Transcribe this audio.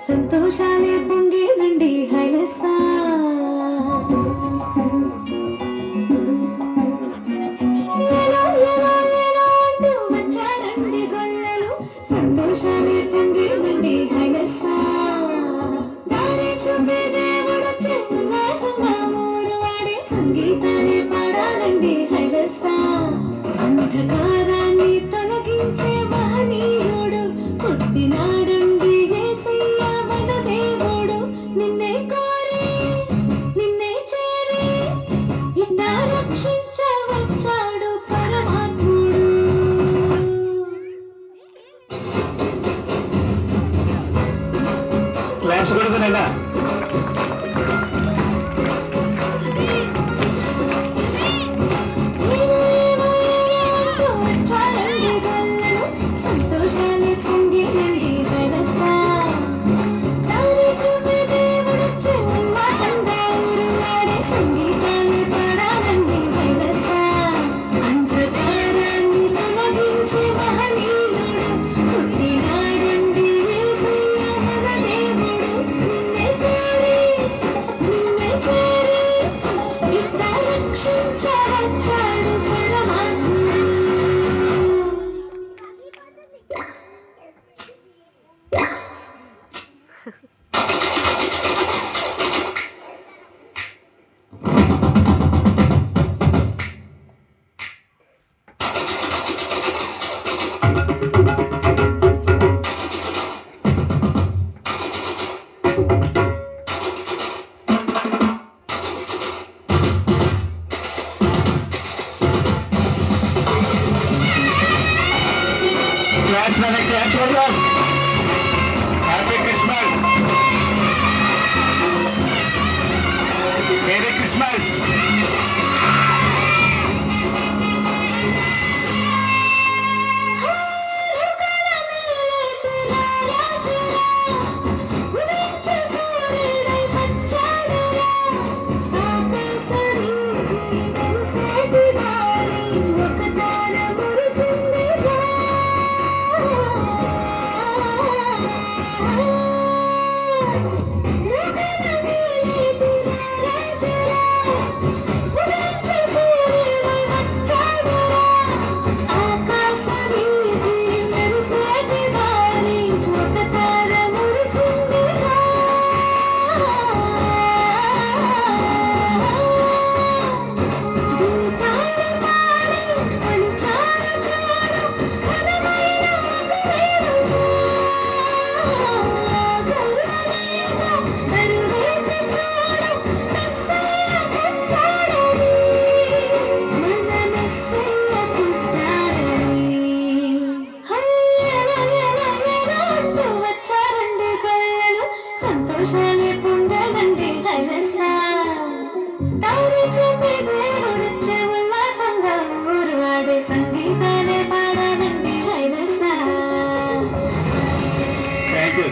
సంతోషాలే పొంగేనండి హైలసా అంటూ వచ్చారండి గొల్లలు సంతోషాలే పొంగేనండి హైలసా దారి చూపే దేవుడొచ్చే ఉల్లాసంగా ఊరు వాడే సంగీతాలే పాడాలండి హైలసా అంధకారాన్ని తొలగించే మహనీయుడు పుట్టినాడండి యేసయ్య మన దేవుడు నిన్నే కోరి నిన్నే చేరి ఇట్టా రక్షించవచ్చాడు పరమాత్ముడు క్లాప్స్ కొడుతున్నా సంతోషాలే పొంగేనండి హైలసా దారి చూపే దేవుడొచ్చే ఉల్లాసంగా ఊరు వాడే సంగీతాలే పాడాలండి హైలసా అంధకారాన్ని తొలగించే మహనీయుడు పుట్టినాడండి యేసయ్య మన దేవుడు నిన్నే కోరి నిన్నే చేరి ఇట్టా రక్షించవచ్చాడు పరమాత్ముడు క్లాప్స్ కొడదాం. Happy Christmas, merry Christmas. సంతోషాలే పొందాలండి హైలసా దారి చూపే దేవుడొచ్చే ఉల్లాసంగా ఊరు వాడే సంగీతాలే పాడాలండి హైలసా. Thank you